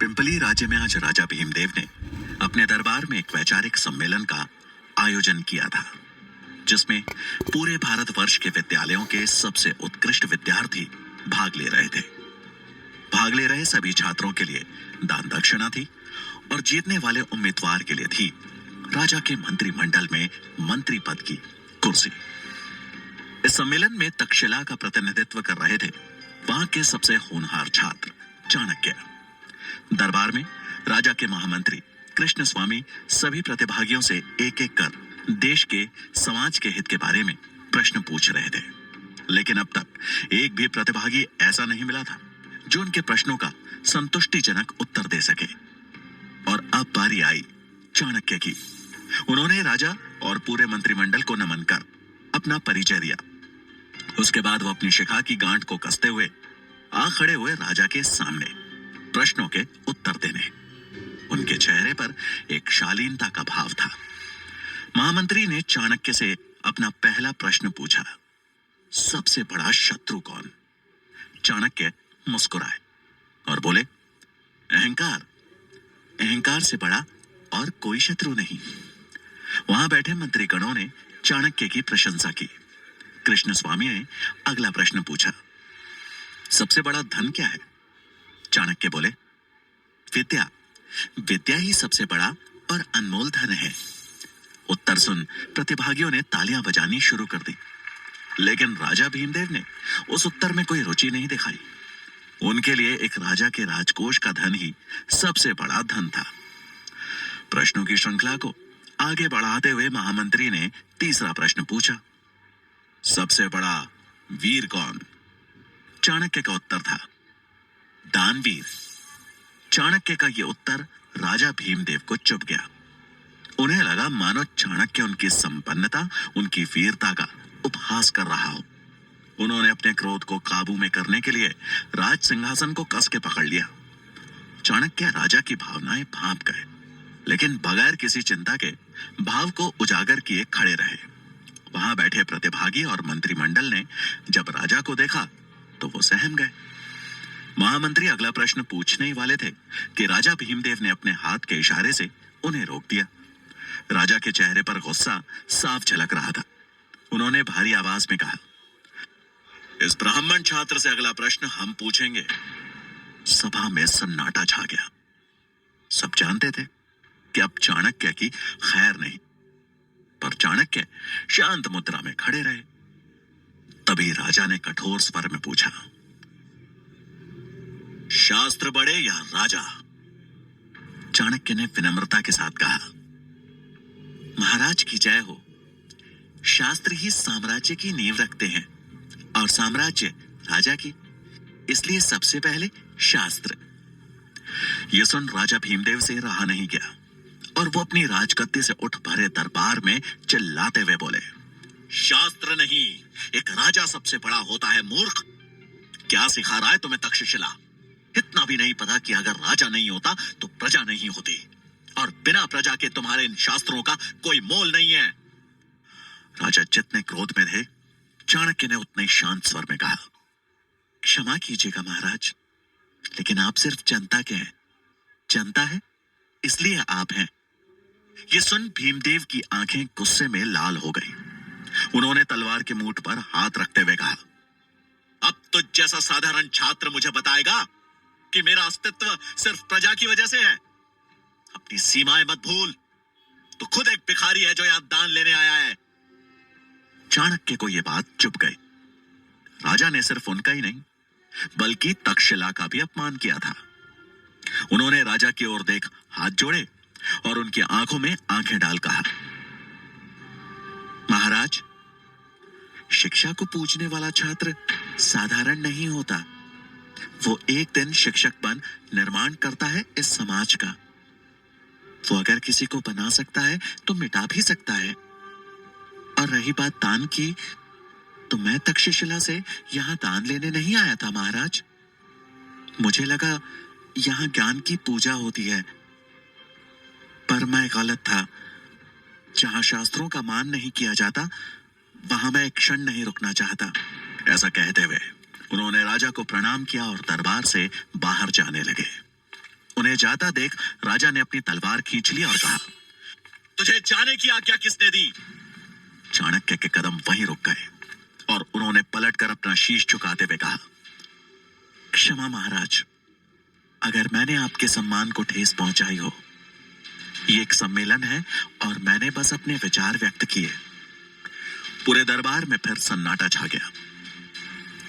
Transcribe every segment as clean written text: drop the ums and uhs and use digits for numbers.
Pimply राज्य में आज राजा भीमदेव ने अपने दरबार में एक वैचारिक सम्मेलन का आयोजन किया था, जिसमें पूरे भारतवर्ष के विद्यालयों के सबसे उत्कृष्ट विद्यार्थी भाग ले रहे थे। भाग ले रहे सभी छात्रों के लिए दान दक्षिणा थी और जीतने वाले उम्मीदवार के लिए थी राजा के मंत्रिमंडल में मंत्री पद की कुर्सी। इस सम्मेलन में तक्षशिला का प्रतिनिधित्व कर रहे थे वहां के सबसे होनहार छात्र चाणक्य। दरबार में राजा के महामंत्री कृष्ण स्वामी सभी प्रतिभागियों से एक एक कर देश के समाज के हित के बारे में प्रश्न पूछ रहे थे, लेकिन अब तक एक भी प्रतिभागी ऐसा नहीं मिला था जो उनके प्रश्नों का संतुष्टिजनक उत्तर दे सके। और अब बारी आई चाणक्य की। उन्होंने राजा और पूरे मंत्रिमंडल को नमन कर अपना परिचय दिया। उसके बाद वो अपनी शिखा की गांठ को कसते हुए आ खड़े हुए राजा के सामने प्रश्नों के उत्तर देने। उनके चेहरे पर एक शालीनता का भाव था। महामंत्री ने चाणक्य से अपना पहला प्रश्न पूछा, सबसे बड़ा शत्रु कौन? चाणक्य मुस्कुराए और बोले, अहंकार। अहंकार से बड़ा और कोई शत्रु नहीं। वहां बैठे मंत्रीगणों ने चाणक्य की प्रशंसा की। कृष्ण स्वामी ने अगला प्रश्न पूछा, सबसे बड़ा धन क्या है? चाणक्य बोले, विद्या। विद्या ही सबसे बड़ा और अनमोल धन है। उत्तर सुन प्रतिभागियों ने तालियां बजानी शुरू कर दी, लेकिन राजा भीमदेव ने उस उत्तर में कोई रुचि नहीं दिखाई। उनके लिए एक राजा के राजकोष का धन ही सबसे बड़ा धन था। प्रश्नों की श्रृंखला को आगे बढ़ाते हुए महामंत्री ने तीसरा प्रश्न पूछा, सबसे बड़ा वीर कौन? चाणक्य का उत्तर था, दानवीर। चाणक्य का यह उत्तर राजा भीमदेव को चुभ गया। उन्हें लगा मानो चाणक्य उनकी संपन्नता, उनकी वीरता का उपहास कर रहा हो। उन्होंने अपने क्रोध को काबू में करने के लिए राज सिंहासन को कस के पकड़ लिया। चाणक्य राजा की भावनाएं भांप गए, लेकिन बगैर किसी चिंता के भाव को उजागर किए खड़े रहे। वहां बैठे प्रतिभागी और मंत्रिमंडल ने जब राजा को देखा तो वो सहम गए। महामंत्री अगला प्रश्न पूछने ही वाले थे कि राजा भीमदेव ने अपने हाथ के इशारे से उन्हें रोक दिया। राजा के चेहरे पर गुस्सा साफ झलक रहा था। उन्होंने भारी आवाज में कहा, इस ब्राह्मण छात्र से अगला प्रश्न हम पूछेंगे। सभा में सन्नाटा छा गया। सब जानते थे कि अब चाणक्य की खैर नहीं, पर चाणक्य शांत मुद्रा में खड़े रहे। तभी राजा ने कठोर स्वर में पूछा, शास्त्र बड़े या राजा? चाणक्य ने विनम्रता के साथ कहा, महाराज की जय हो। शास्त्र ही साम्राज्य की नींव रखते हैं और साम्राज्य राजा की, इसलिए सबसे पहले शास्त्र। यह सुन राजा भीमदेव से रहा नहीं गया और वो अपनी राजगद्दी से उठ भरे दरबार में चिल्लाते हुए बोले, शास्त्र नहीं, एक राजा सबसे बड़ा होता है, मूर्ख। क्या सिखा रहा है तुम्हें तक्षशिला? इतना भी नहीं पता कि अगर राजा नहीं होता तो प्रजा नहीं होती, और बिना प्रजा के तुम्हारे इन शास्त्रों का कोई मोल नहीं है। राजा जितने क्रोध में थे, चाणक्य ने उतने ही शांत स्वर में कहा, क्षमा कीजिएगा महाराज, लेकिन आप सिर्फ जनता के हैं। जनता है इसलिए आप हैं। ये सुन भीमदेव की आंखें गुस्से में लाल हो गई। उन्होंने तलवार के मूठ पर हाथ रखते हुए कहा, अब तो जैसा साधारण छात्र मुझे बताएगा कि मेरा अस्तित्व सिर्फ प्रजा की वजह से है। अपनी सीमाएं मत भूल। तो खुद एक भिखारी है जो यहां दान लेने आया है। चाणक्य को यह बात चुभ गई। राजा ने सिर्फ उनका ही नहीं बल्कि तक्षशिला का भी अपमान किया था। उन्होंने राजा की ओर देख हाथ जोड़े और उनकी आंखों में आंखें डाल कहा, महाराज, शिक्षा को पूजने वाला छात्र साधारण नहीं होता। वो एक दिन शिक्षक बन निर्माण करता है इस समाज का। वो अगर किसी को बना सकता है तो मिटा भी सकता है। और रही बात दान की, तो मैं तक्षशिला से यहाँ दान लेने नहीं आया था महाराज। मुझे लगा यहाँ ज्ञान की पूजा होती है, पर मैं गलत था। जहाँ शास्त्रों का मान नहीं किया जाता, वहां मैं एक क्षण नहीं रुकना चाहता। ऐसा कहते हुए उन्होंने राजा को प्रणाम किया और दरबार से बाहर जाने लगे। उन्हें जाता देख राजा ने अपनी तलवार खींच ली और कहा, तुझे जाने की आज्ञा किसने दी? चाणक्य के कदम वहीं रुक गए और उन्होंने पलटकर अपना शीश झुकाते हुए कहा, क्षमा महाराज, अगर मैंने आपके सम्मान को ठेस पहुंचाई हो। ये एक सम्मेलन है और मैंने बस अपने विचार व्यक्त किए। पूरे दरबार में फिर सन्नाटा छा गया।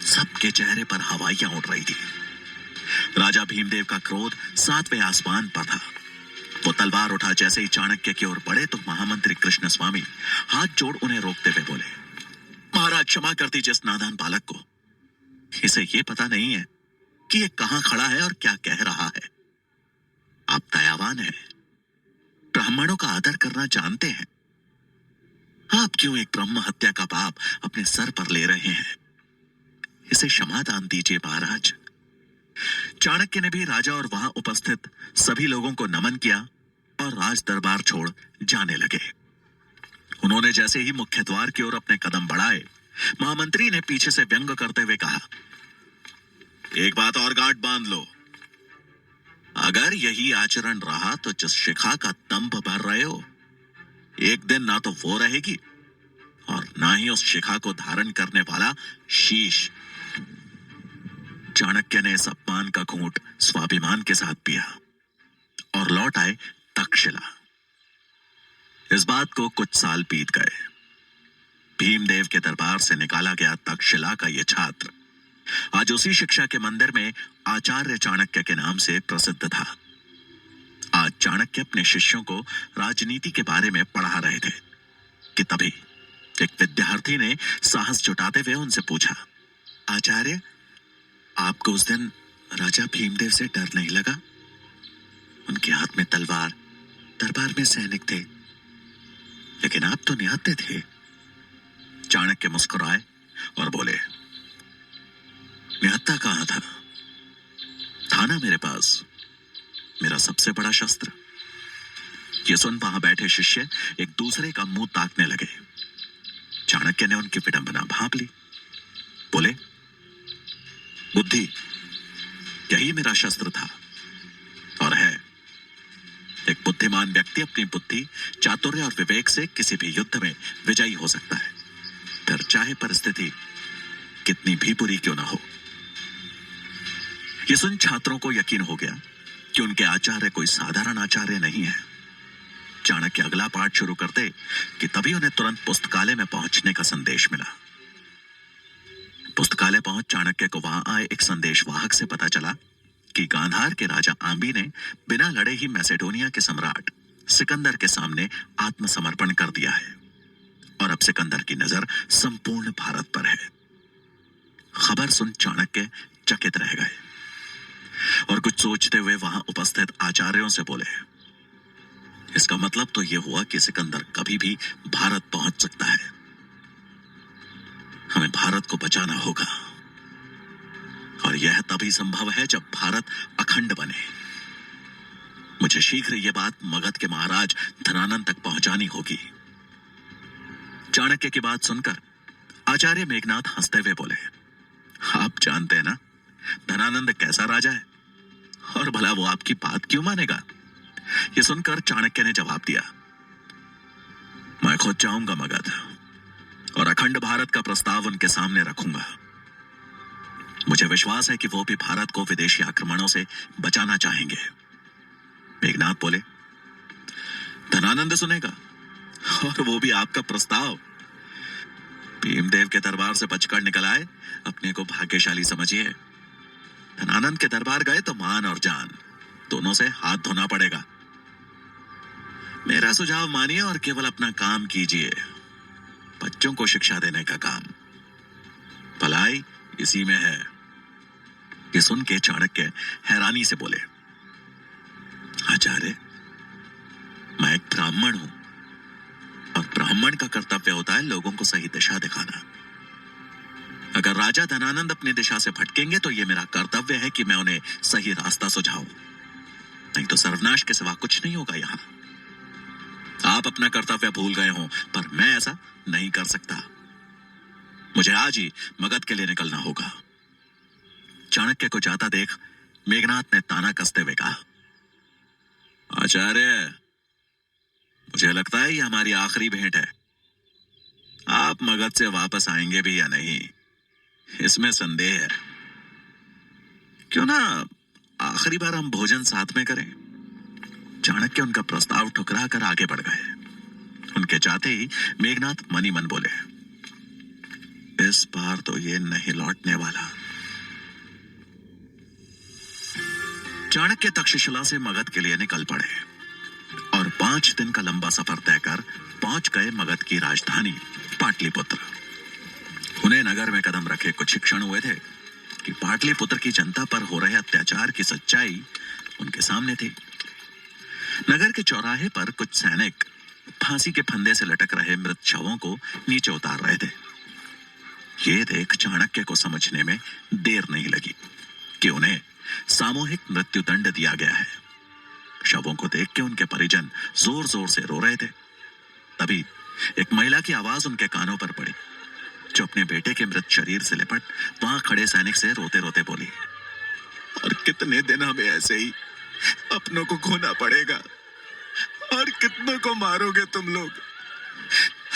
सबके चेहरे पर हवाइयां उड़ रही थी। राजा भीमदेव का क्रोध 7वें आसमान पर था। वो तलवार उठा जैसे ही चाणक्य की ओर बढ़े तो महामंत्री कृष्ण स्वामी हाथ जोड़ उन्हें रोकते हुए बोले, महाराज क्षमा कर दीजिए इस नादान बालक को। इसे ये पता नहीं है कि ये कहां खड़ा है और क्या कह रहा है। आप दयावान हैं, ब्राह्मणों का आदर करना जानते हैं। आप क्यों एक ब्रह्म हत्या का पाप अपने सर पर ले रहे हैं? इसे क्षमा दान दीजिए महाराज। चाणक्य ने भी राजा और वहां उपस्थित सभी लोगों को नमन किया और राज दरबार छोड़ जाने लगे। उन्होंने जैसे ही मुख्य द्वार की ओर अपने कदम बढ़ाए, महामंत्री ने पीछे से व्यंग करते हुए कहा, एक बात और गांठ बांध लो। अगर यही आचरण रहा तो जिस शिखा का दंभ भर रहे हो, एक दिन ना तो वो रहेगी और ना ही उस शिखा को धारण करने वाला शीश। चाणक्य ने इस अपमान का घूंट स्वाभिमान के साथ पिया और लौट आए तक्षशिला। इस बात को कुछ साल बीत गए। भीमदेव के दरबार से निकाला गया तक्षशिला का यह छात्र आज उसी शिक्षा के मंदिर में आचार्य चाणक्य के नाम से प्रसिद्ध था। आज चाणक्य अपने शिष्यों को राजनीति के बारे में पढ़ा रहे थे कि तभी एक विद्यार्थी ने साहस जुटाते हुए उनसे पूछा, आचार्य, आपको उस दिन राजा भीमदेव से डर नहीं लगा? उनके हाथ में तलवार, दरबार में सैनिक थे, लेकिन आप तो निहत्थे थे। चाणक्य मुस्कुराए और बोले, निहत्था कहां था? था ना मेरे पास मेरा सबसे बड़ा शस्त्र। ये सुन वहां बैठे शिष्य एक दूसरे का मुंह ताकने लगे। चाणक्य ने उनकी विडंबना भांप ली। बोले, बुद्धि, यही मेरा शस्त्र था और है। एक बुद्धिमान व्यक्ति अपनी बुद्धि, चातुर्य और विवेक से किसी भी युद्ध में विजयी हो सकता है, फिर चाहे परिस्थिति कितनी भी बुरी क्यों ना हो। यह सुन छात्रों को यकीन हो गया कि उनके आचार्य कोई साधारण आचार्य नहीं है। चाणक्य अगला पाठ शुरू करते कि तभी उन्हें तुरंत पुस्तकालय में पहुंचने का संदेश मिला। पुस्तकालय पहुंच चाणक्य को वहां आए एक संदेशवाहक से पता चला कि गांधार के राजा आंबी ने बिना लड़े ही मैसेडोनिया के सम्राट सिकंदर के सामने आत्मसमर्पण कर दिया है और अब सिकंदर की नजर संपूर्ण भारत पर है। खबर सुन चाणक्य चकित रह गए और कुछ सोचते हुए वहां उपस्थित आचार्यों से बोले, इसका मतलब तो यह हुआ कि सिकंदर कभी भी भारत पहुंच सकता है। हमें भारत को बचाना होगा और यह तभी संभव है जब भारत अखंड बने। मुझे शीघ्र यह बात मगध के महाराज धनानंद तक पहुंचानी होगी। चाणक्य की बात सुनकर आचार्य मेघनाथ हंसते हुए बोले, आप जानते हैं ना धनानंद कैसा राजा है और भला वो आपकी बात क्यों मानेगा? यह सुनकर चाणक्य ने जवाब दिया, मैं खुद जाऊंगा मगध और अखंड भारत का प्रस्ताव उनके सामने रखूंगा। मुझे विश्वास है कि वो भी भारत को विदेशी आक्रमणों से बचाना चाहेंगे। मेघनाथ बोले, धनानंद सुनेगा और वो भी आपका प्रस्ताव? भीमदेव के दरबार से बचकर निकल आए, अपने को भाग्यशाली समझिए। धनानंद के दरबार गए तो मान और जान दोनों से हाथ धोना पड़ेगा। मेरा सुझाव मानिए और केवल अपना काम कीजिए, बच्चों को शिक्षा देने का काम। भलाई इसी में है। ये सुन के चाणक्य हैरानी से बोले, आचार्य, मैं एक ब्राह्मण हूं और ब्राह्मण का कर्तव्य होता है लोगों को सही दिशा दिखाना। अगर राजा धनानंद अपनी दिशा से भटकेंगे तो यह मेरा कर्तव्य है कि मैं उन्हें सही रास्ता सुझाऊं, नहीं तो सर्वनाश के सिवा कुछ नहीं होगा यहां। आप अपना कर्तव्य भूल गए हो पर मैं ऐसा नहीं कर सकता। मुझे आज ही मगध के लिए निकलना होगा। चाणक्य को जाता देख मेघनाथ ने ताना कसते हुए कहा, आचार्य, मुझे लगता है ये हमारी आखिरी भेंट है। आप मगध से वापस आएंगे भी या नहीं, इसमें संदेह है। क्यों ना आखिरी बार हम भोजन साथ में करें? चाणक्य उनका प्रस्ताव ठुकरा कर आगे बढ़ गए। उनके जाते ही मेघनाथ मनी मन बोले, इस बार तो ये नहीं लौटने वाला। चाणक्य तक्षशिला से मगध के लिए निकल पड़े और 5 दिन का लंबा सफर तय कर पहुंच गए मगध की राजधानी पाटलिपुत्र। उन्हें नगर में कदम रखे कुछ ही क्षण हुए थे कि पाटलिपुत्र की जनता पर हो रहे अत्याचार की सच्चाई उनके सामने थी। नगर के चौराहे पर कुछ सैनिक फांसी के फंदे से लटक रहे मृत शवों को नीचे उतार रहे थे। ये देख चाणक्य को समझने में देर नहीं लगी कि उन्हें सामूहिक मृत्युदंड दिया गया है। शवों को देख के उनके परिजन जोर जोर से रो रहे थे। तभी एक महिला की आवाज उनके कानों पर पड़ी, जो अपने बेटे के मृत शरीर से लिपट वहां खड़े सैनिक से रोते रोते बोली, और कितने दिन हमें ऐसे ही अपनों को खोना पड़ेगा? और कितनों को मारोगे तुम लोग?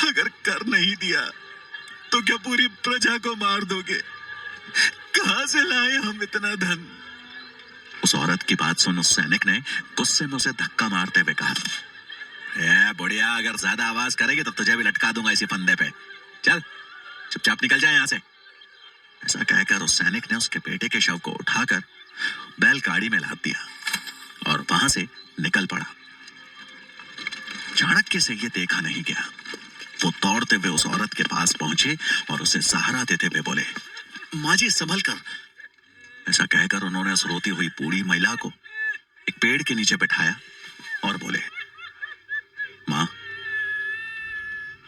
अगर कर नहीं दिया तो क्या पूरी प्रजा को मार दोगे? कहां से लाए हम इतना धन? उस औरत की बात सुन उस सैनिक ने गुस्से में उसे धक्का मारते हुए कहा, बुढ़िया, अगर ज्यादा आवाज करेगी तो तुझे भी लटका दूंगा इसी फंदे पे। चल चुपचाप निकल जाए यहां से। ऐसा कहकर उस सैनिक ने उसके बेटे के शव को उठाकर बैलगाड़ी में लाद दिया और वहां से निकल पड़ा। चाणक्य से ये देखा नहीं गया। वो दौड़ते हुए उस औरत के पास पहुंचे और उसे सहारा देते हुए बोले, माँ जी संभल कर। ऐसा कहकर उन्होंने उस रोती हुई बूढ़ी महिला को एक पेड़ के नीचे बैठाया और बोले, माँ,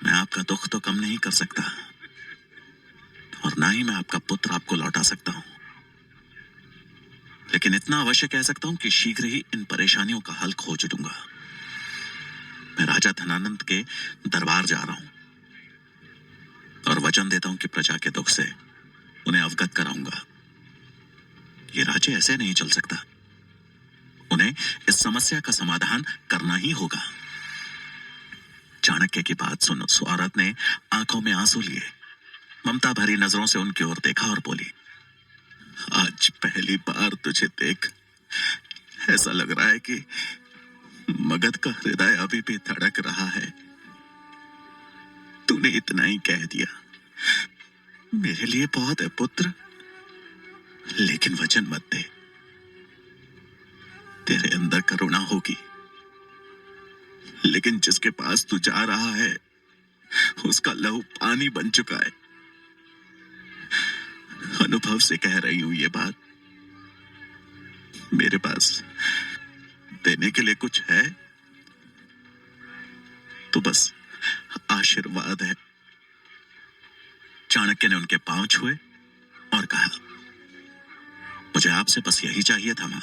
मैं आपका दुख तो कम नहीं कर सकता और ना ही मैं आपका पुत्र आपको लौटा सकता हूं, लेकिन इतना अवश्य कह सकता हूं कि शीघ्र ही इन परेशानियों का हल खोज दूंगा। मैं राजा धनानंद के दरबार जा रहा हूं और वचन देता हूं कि प्रजा के दुख से उन्हें अवगत कराऊंगा। ये राज्य ऐसे नहीं चल सकता। उन्हें इस समस्या का समाधान करना ही होगा। चाणक्य की बात सुन उस औरत ने आंखों में आंसू लिए ममता भरी नजरों से उनकी ओर देखा और बोली, आज पहली बार तुझे देख ऐसा लग रहा है कि मगध का हृदय अभी भी धड़क रहा है। तूने इतना ही कह दिया, मेरे लिए बहुत है पुत्र, लेकिन वचन मत दे, तेरे अंदर करुणा होगी, लेकिन जिसके पास तू जा रहा है उसका लहू पानी बन चुका है। अनुभव से कह रही हूं ये बात। मेरे पास देने के लिए कुछ है तो बस आशीर्वाद है। चाणक्य ने उनके पांव छुए और कहा, मुझे आपसे बस यही चाहिए था मां,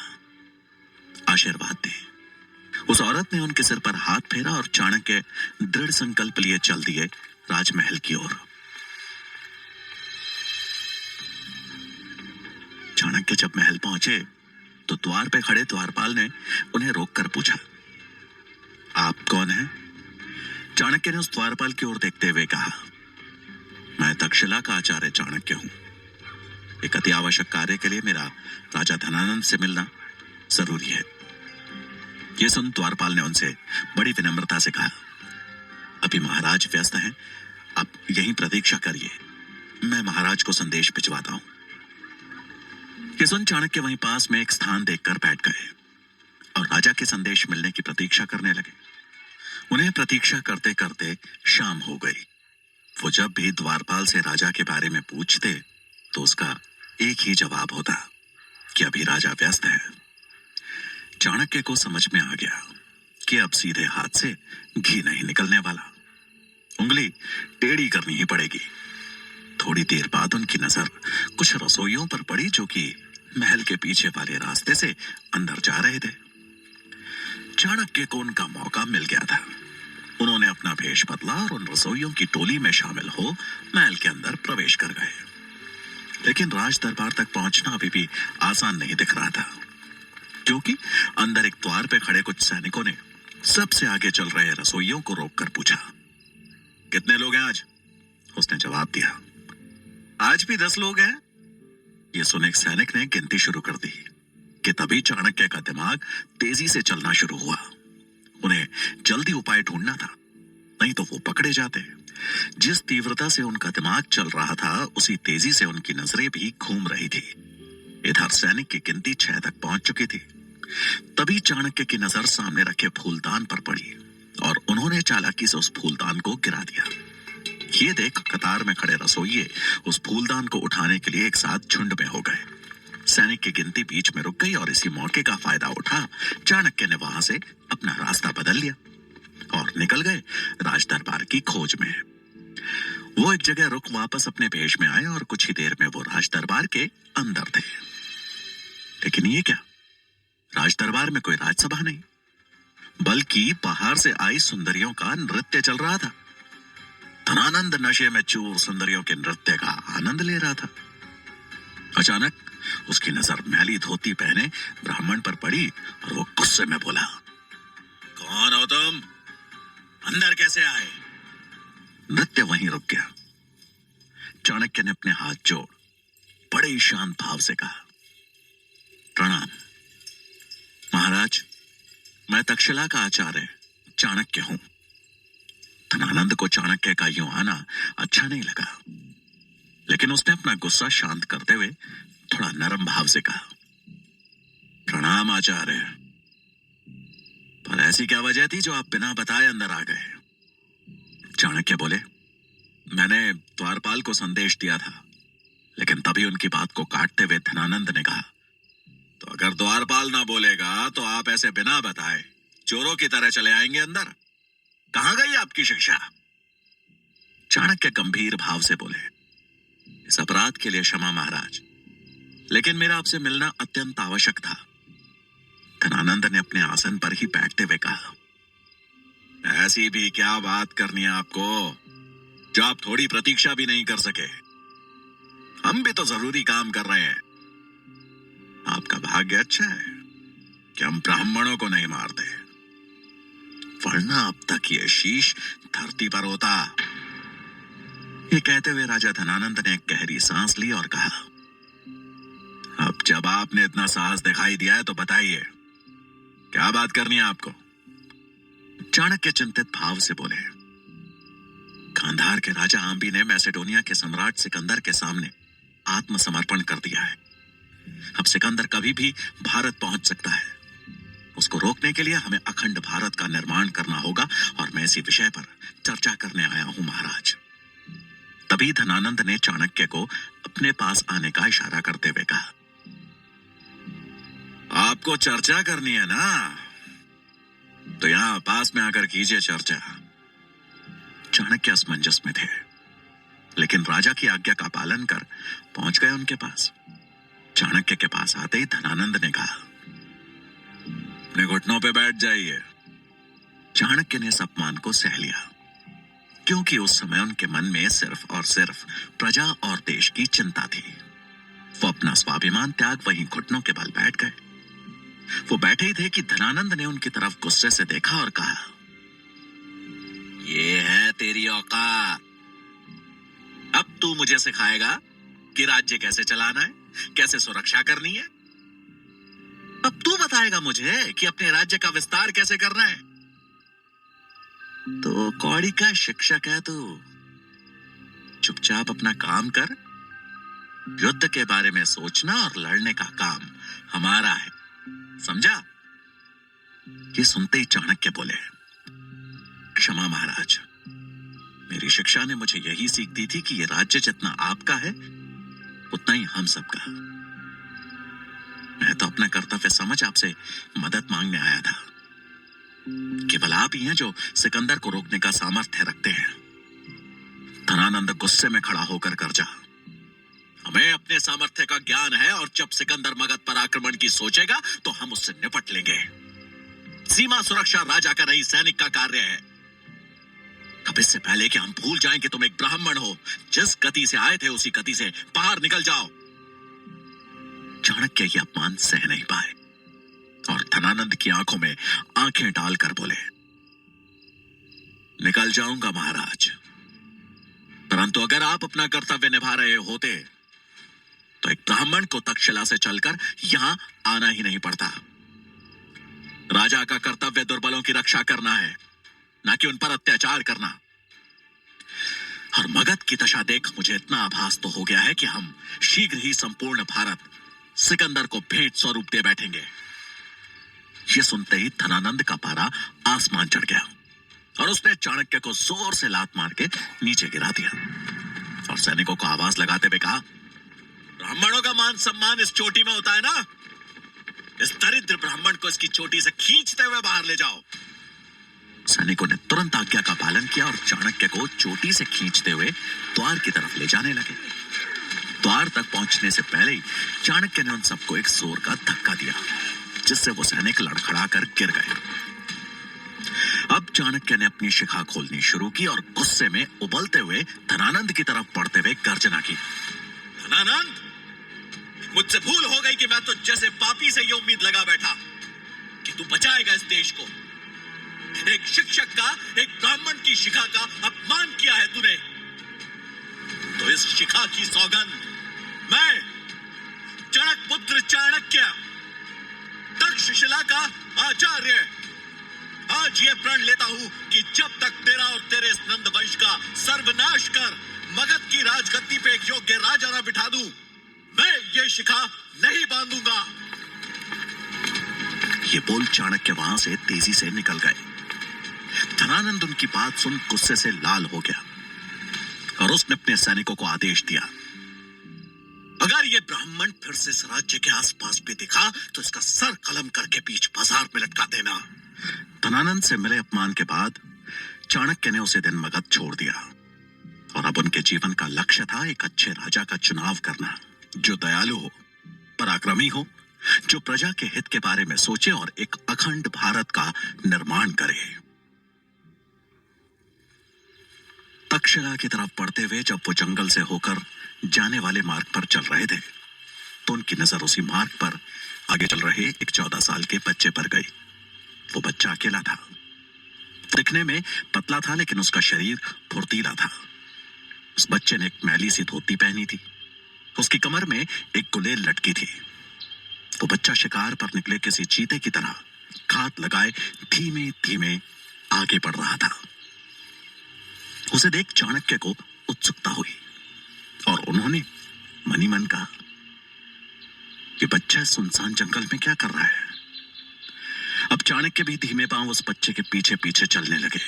आशीर्वाद दे। उस औरत ने उनके सिर पर हाथ फेरा और चाणक्य दृढ़ संकल्प लिए चल दिए राजमहल की ओर। चाणक्य जब महल पहुंचे तो द्वार पे खड़े द्वारपाल ने उन्हें रोककर पूछा, आप कौन हैं? चाणक्य ने उस द्वारपाल की ओर देखते हुए कहा, मैं तक्षशिला का आचार्य चाणक्य हूं। एक अति आवश्यक कार्य के लिए मेरा राजा धनानंद से मिलना जरूरी है। ये सुन द्वारपाल ने उनसे बड़ी विनम्रता से कहा, अभी महाराज व्यस्त हैं, आप यहीं प्रतीक्षा करिए, मैं महाराज को संदेश भिजवाता हूं। ये सुन चाणक्य वहीं पास में एक स्थान देखकर बैठ गए और राजा के संदेश मिलने की प्रतीक्षा करने लगे। उन्हें प्रतीक्षा करते करते शाम हो गई। वो जब भी द्वारपाल से राजा के बारे में पूछते तो उसका एक ही जवाब होता कि अभी राजा व्यस्त है। चाणक्य को समझ में आ गया कि अब सीधे हाथ से घी नहीं निकलने वाला, उंगली टेढ़ी करनी ही पड़ेगी। थोड़ी देर बाद उनकी नजर कुछ रसोइयों पर पड़ी जो कि महल के पीछे वाले रास्ते से अंदर जा रहे थे। चाणक्य को उनका मौका मिल गया था। उन्होंने अपना भेष बदला और उन रसोइयों की टोली में शामिल हो महल के अंदर प्रवेश कर गए। लेकिन राज दरबार तक पहुंचना अभी भी आसान नहीं दिख रहा था। क्योंकि अंदर एक द्वार पे खड़े कुछ सैनिकों ने सबसे आगे चल रहे रसोइयों को रोककर पूछा, कितने लोग हैं आज? उसने जवाब दिया, आज भी 10 लोग हैं। ये सुन एक सैनिक ने गिनती शुरू कर दी कि तभी चाणक्य का दिमाग तेजी से चलना शुरू हुआ। उन्हें जल्दी उपाय ढूंढना था, नहीं तो वो पकड़े जाते। जिस तीव्रता से उनका दिमाग चल रहा था, उसी तेजी से उनकी नजरें भी घूम रही थी। इधर सैनिक की गिनती 6 तक पहुंच चुकी थी। तभी चाणक्य की नजर सामने रखे फूलदान पर पड़ी और उन्होंने चालाकी से उस फूलदान को गिरा दिया। ये देख कतार में खड़े रसोइये उस फूलदान को उठाने के लिए एक साथ झुंड में हो गए। सैनिक की गिनती बीच में रुक गई और इसी मौके का फायदा उठा चाणक्य ने वहां से अपना रास्ता बदल लिया और निकल गए राज दरबार की खोज में। वो एक जगह रुक वापस अपने भेष में आए और कुछ ही देर में वो राज दरबार के अंदर थे। लेकिन ये क्या, राज दरबार में कोई राजसभा नहीं, बल्कि बाहर से आई सुंदरियों का नृत्य चल रहा था। धनानंद नशे में चूर सुंदरियों के नृत्य का आनंद ले रहा था। अचानक उसकी नजर मैली धोती पहने ब्राह्मण पर पड़ी और वो गुस्से में बोला, कौन हो तुम? अंदर कैसे आए? नृत्य वहीं रुक गया। चाणक्य ने अपने हाथ जोड़ बड़े ही शांत भाव से कहा, प्रणाम महाराज, मैं तक्षशिला का आचार्य चाणक्य हूं। धनानंद को चाणक्य का यूं आना अच्छा नहीं लगा, लेकिन उसने अपना गुस्सा शांत करते हुए थोड़ा नरम भाव से कहा, प्रणाम आचार्य, पर ऐसी क्या वजह थी जो आप बिना बताए अंदर आ गए? चाणक्य बोले, मैंने द्वारपाल को संदेश दिया था, लेकिन तभी उनकी बात को काटते हुए धनानंद ने कहा, तो अगर द्वारपाल ना बोलेगा तो आप ऐसे बिना बताए चोरों की तरह चले आएंगे अंदर? कहां गई आपकी शिक्षा? चाणक्य गंभीर भाव से बोले, इस अपराध के लिए क्षमा महाराज, लेकिन मेरा आपसे मिलना अत्यंत आवश्यक था। धनानंद ने अपने आसन पर ही बैठते हुए कहा, ऐसी भी क्या बात करनी है आपको जो आप थोड़ी प्रतीक्षा भी नहीं कर सके? हम भी तो जरूरी काम कर रहे हैं। आपका भाग्य अच्छा है कि हम ब्राह्मणों को नहीं मारते, वरना अब तक ये शीश धरती पर होता। ये कहते हुए राजा धनानंद ने एक गहरी सांस ली और कहा, अब जब आपने इतना साहस दिखाई दिया है तो बताइए, क्या बात करनी है आपको? चाणक्य चिंतित भाव से बोले, गांधार के राजा आम्बी ने मैसेडोनिया के सम्राट सिकंदर के सामने आत्मसमर्पण कर दिया है। अब सिकंदर कभी भी भारत पहुंच सकता है। उसको रोकने के लिए हमें अखंड भारत का निर्माण करना होगा और मैं इसी विषय पर चर्चा करने आया हूं महाराज। तभी धनानंद ने चाणक्य को अपने पास आने का इशारा करते हुए कहा, आपको चर्चा करनी है ना, तो यहां पास में आकर कीजिए चर्चा। चाणक्य असमंजस में थे, लेकिन राजा की आज्ञा का पालन कर पहुंच गए उनके पास। चाणक्य के पास आते ही धनानंद ने कहा, अपने घुटनों पे बैठ जाइए। चाणक्य ने इस अपमान को सह लिया, क्योंकि उस समय उनके मन में सिर्फ और सिर्फ प्रजा और देश की चिंता थी। वो अपना स्वाभिमान त्याग वहीं घुटनों के बल बैठ गए। वो बैठे ही थे कि धनानंद ने उनकी तरफ गुस्से से देखा और कहा, ये है तेरी औकात। अब तू मुझे सिखाएगा कि राज्य कैसे चलाना है, कैसे सुरक्षा करनी है? अब तू बताएगा मुझे कि अपने राज्य का विस्तार कैसे करना है? तो कौड़ी का शिक्षक है तू, चुपचाप अपना काम कर। युद्ध के बारे में सोचना और लड़ने का काम हमारा है, समझा? ये सुनते ही चाणक्य बोले, क्षमा महाराज, मेरी शिक्षा ने मुझे यही सीख दी थी कि ये राज्य जितना आपका है उतना ही हम सबका। मैं तो अपना कर्तव्य समझ आपसे मदद मांगने आया था। केवल आप ही हैं जो सिकंदर को रोकने का सामर्थ्य रखते हैं। धनानंद गुस्से में खड़ा होकर गरजा, हमें अपने सामर्थ्य का ज्ञान है और जब सिकंदर मगध पर आक्रमण की सोचेगा तो हम उससे निपट लेंगे। सीमा सुरक्षा राजा का नहीं, सैनिक का कार्य है। अब इससे पहले कि हम भूल जाएं कि तुम एक ब्राह्मण हो, जिस गति से आए थे उसी गति से बाहर निकल जाओ। चाणक्य ये अपमान सह नहीं पाए। और धनानंद की आंखों में आंखें डालकर बोले, निकल जाऊंगा महाराज, परंतु अगर आप अपना कर्तव्य निभा रहे होते तो एक ब्राह्मण को तक्षशिला से चलकर यहां आना ही नहीं पड़ता। राजा का कर्तव्य दुर्बलों की रक्षा करना है, ना कि उन पर अत्याचार करना। और मगध की दशा देख मुझे इतना आभास तो हो गया है कि हम शीघ्र ही संपूर्ण भारत सिकंदर को भेंट स्वरूप दे बैठेंगे। यह सुनते ही धनानंद का पारा आसमान चढ़ गया और उसने चाणक्य को जोर से लात मार के नीचे गिरा दिया और सैनिकों को आवाज लगाते हुए कहा, ब्राह्मणों का मान सम्मान इस चोटी में होता है ना? इस दरिद्र ब्राह्मण को इसकी चोटी से खींचते हुए बाहर ले जाओ। सैनिकों ने तुरंत आज्ञा का पालन किया और चाणक्य को चोटी से खींचते हुए द्वार की तरफ ले जाने लगे। द्वार तक पहुंचने से पहले ही चाणक्य ने उन सबको एक जोर का धक्का दिया, जिससे वो सैनिक लड़खड़ाकर गिर गए। अब चाणक्य ने अपनी शिखा खोलनी शुरू की और गुस्से में उबलते हुए धनानंद की तरफ बढ़ते हुए गर्जना की, धनानंद, मुझसे भूल हो गई कि मैं तो जैसे पापी से ये उम्मीद लगा बैठा कि तू बचाएगा इस देश को। एक शिक्षक का, एक ब्राह्मण की शिखा का अपमान किया है तूने, तो इस शिखा की सौगंध मैं चाणक्य पुत्र चाणक्य, तक्षशिला का आचार्य, आज ये प्रण लेता हूं कि जब तक तेरा और तेरे इस नंद वंश का सर्वनाश कर मगध की राजगद्दी पे एक योग्य राजा ना बिठा दूं, मैं ये शिखा नहीं बांधूंगा। ये बोल चाणक्य वहां से तेजी से निकल गए। धनानंद उनकी बात सुन गुस्से से लाल हो गया और उसने अपने सैनिकों को आदेश दिया, अगर ये ब्राह्मण फिर से इस राज्य के आसपास भी दिखा तो इसका सर कलम करके बीच बाजार में लटका देना। धनानंद से मिले अपमान के बाद चाणक्य ने उसे दिन मगध छोड़ दिया और अब उनके जीवन का लक्ष्य था एक अच्छे राजा का चुनाव करना, जो दयालु हो, पराक्रमी हो, जो प्रजा के हित के बारे में सोचे और एक अखंड भारत का निर्माण करे। तक्षशिला की तरफ बढ़ते हुए जब वो जंगल से होकर जाने वाले मार्ग पर चल रहे थे तो उनकी नजर उसी मार्ग पर आगे चल रहे एक 14 साल के बच्चे पर गई। वो बच्चा अकेला था, दिखने में पतला था लेकिन उसका शरीर फुर्तीला था। उस बच्चे ने एक मैली सी धोती पहनी थी, उसकी कमर में एक गुलेल लटकी थी। वो बच्चा शिकार पर निकले किसी चीते की तरह घात लगाए धीमे धीमे आगे बढ़ रहा था। उसे देख चाणक्य को उत्सुकता हुई और उन्होंने मनी मन कहा, ये बच्चा सुनसान जंगल में क्या कर रहा है? अब चाणक्य भी धीमे पांव उस बच्चे के पीछे पीछे चलने लगे।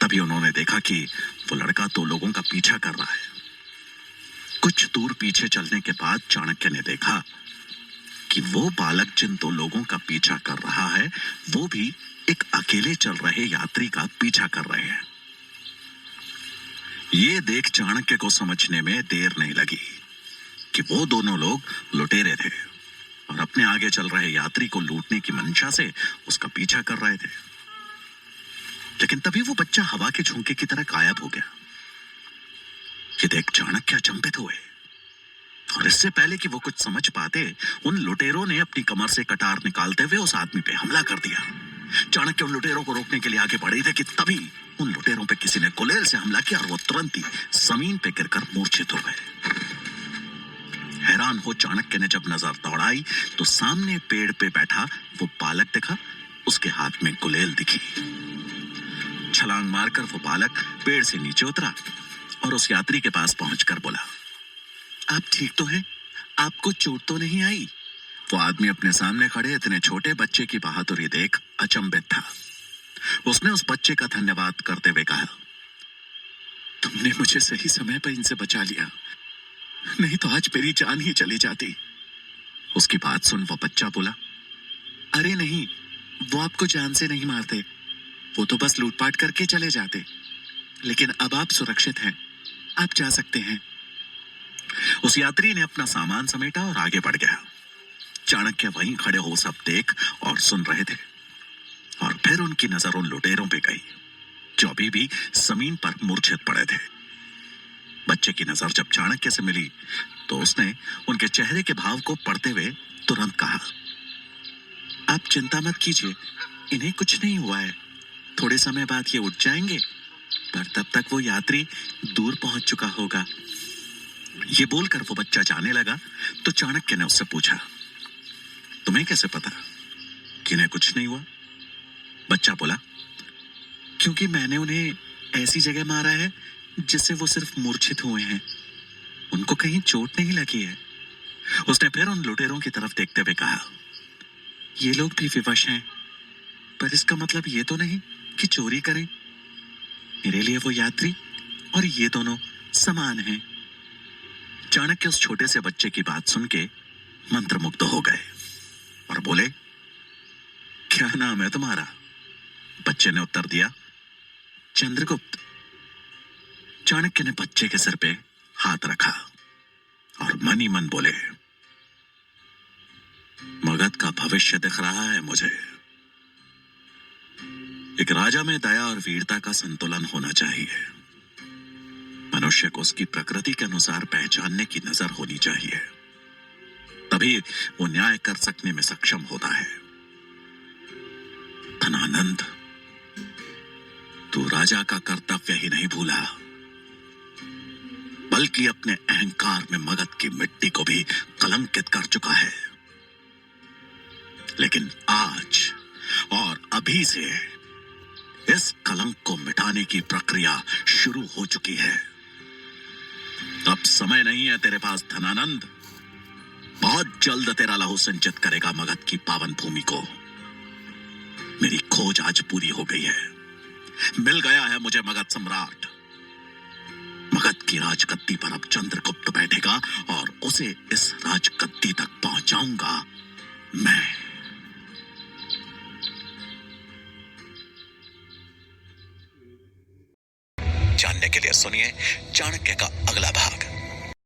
तभी उन्होंने देखा कि वो लड़का 2 लोगों का पीछा कर रहा है। कुछ दूर पीछे चलने के बाद चाणक्य ने देखा कि वो बालक जिन 2 लोगों का पीछा कर रहा है वो भी एक अकेले चल रहे यात्री का पीछा कर रहे हैं। ये देख चाणक्य को समझने में देर नहीं लगी कि वो दोनों लोग लुटेरे थे और अपने आगे चल रहे यात्री को लूटने की मंशा से उसका पीछा कर रहे थे। लेकिन तभी वो बच्चा हवा के झोंके की तरह गायब हो गया। ये देख चाणक्य अचंभित हुए और इससे पहले कि वो कुछ समझ पाते उन लुटेरों ने अपनी कमर से कटार निकालते हुए उस आदमी पे हमला कर दिया। चाणक्य उन लुटेरों को रोकने के लिए आगे बढ़े थे कि तभी उन लुटेरों पे किसी ने गुलेल से हमला किया और वो तुरंत ही जमीन पे गिरकर मूर्छित हो गए। हैरान हो चाणक्य ने जब नजर दौड़ाई तो सामने पेड़ पे बैठा वो बालक दिखा, उसके हाथ में गुलेल दिखी। छलांग मारकर वो बालक पेड़ से नीचे उतरा और उस यात्री के पास पहुंचकर बोला, आप ठीक तो हैं? आपको चोट तो नहीं आई? वो आदमी अपने सामने खड़े इतने छोटे बच्चे की बहादुरी देख अचंभित था। उसने उस बच्चे का धन्यवाद करते हुए कहा, तुमने मुझे सही समय पर इनसे बचा लिया, नहीं तो आज मेरी जान ही चली जाती। उसकी बात सुन वो बच्चा बोला, अरे नहीं, वो आपको जान से नहीं मारते, वो तो बस लूटपाट करके चले जाते। लेकिन अब आप सुरक्षित हैं, आप जा सकते हैं। उस यात्री ने अपना सामान समेटा और आगे बढ़ गया। चाणक्य वहीं खड़े हो सब देख और सुन रहे थे और फिर उनकी नजर उन लुटेरों पे गई जो अभी भी जमीन पर मूर्छित पड़े थे। बच्चे की नजर जब चाणक्य से मिली तो उसने उनके चेहरे के भाव को पढ़ते हुए तुरंत कहा, आप चिंता मत कीजिए, इन्हें कुछ नहीं हुआ है। थोड़े समय बाद ये उठ जाएंगे, पर तब तक वो यात्री दूर पहुंच चुका होगा। ये बोलकर वो बच्चा जाने लगा तो चाणक्य ने उससे पूछा, तुम्हें कैसे पता कि इन्हें कुछ नहीं हुआ? बच्चा बोला, क्योंकि मैंने उन्हें ऐसी जगह मारा है जिससे वो सिर्फ मूर्छित हुए हैं, उनको कहीं चोट नहीं लगी है। उसने फिर उन लुटेरों की तरफ देखते हुए कहा, ये लोग भी विवश हैं, पर इसका मतलब ये तो नहीं कि चोरी करें। मेरे लिए वो यात्री और ये दोनों समान हैं। चाणक्य उस छोटे से बच्चे की बात सुन के मंत्रमुग्ध हो गए और बोले, क्या नाम है तुम्हारा? बच्चे ने उत्तर दिया, चंद्रगुप्त। चाणक्य ने बच्चे के सिर पे हाथ रखा और मन ही मन बोले, मगध का भविष्य दिख रहा है मुझे। एक राजा में दया और वीरता का संतुलन होना चाहिए। मनुष्य को उसकी प्रकृति के अनुसार पहचानने की नजर होनी चाहिए, तभी वो न्याय कर सकने में सक्षम होता है। धनानंद, तू राजा का कर्तव्य ही नहीं भूला, बल्कि अपने अहंकार में मगध की मिट्टी को भी कलंकित कर चुका है। लेकिन आज और अभी से इस कलंक को मिटाने की प्रक्रिया शुरू हो चुकी है। अब समय नहीं है तेरे पास धनानंद। बहुत जल्द तेरा लहू संचित करेगा मगध की पावन भूमि को। मेरी खोज आज पूरी हो गई है। मिल गया है मुझे मगध सम्राट। मगध की राजगद्दी पर अब चंद्रगुप्त बैठेगा और उसे इस राजगद्दी तक पहुंचाऊंगा मैं। जानने के लिए सुनिए चाणक्य का अगला भाग।